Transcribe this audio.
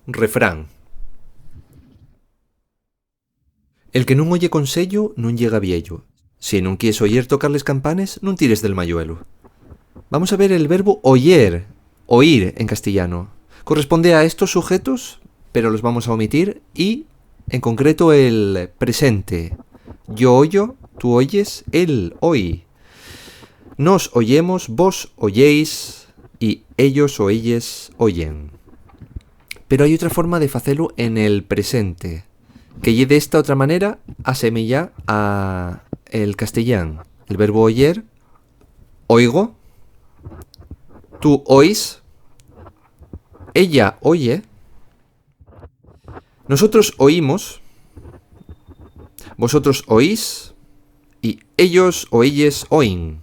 Refrán. El que non oye consello non llega viejo. Si non quieres oír tocar les campanes, non tires del mayuelo. Vamos a ver el verbo oír en castellano. Corresponde a estos sujetos, pero los vamos a omitir, y en concreto el presente. Yo oyo, tú oyes, él oí. Nos oyemos, vos oyéis y ellos o ellas oyen. Pero hay otra forma de facelo en el presente, que de esta otra manera asemella a el castellán. El verbo oyer, oigo, tú oís, ella oye, nosotros oímos, vosotros oís y ellos o ellas oyen.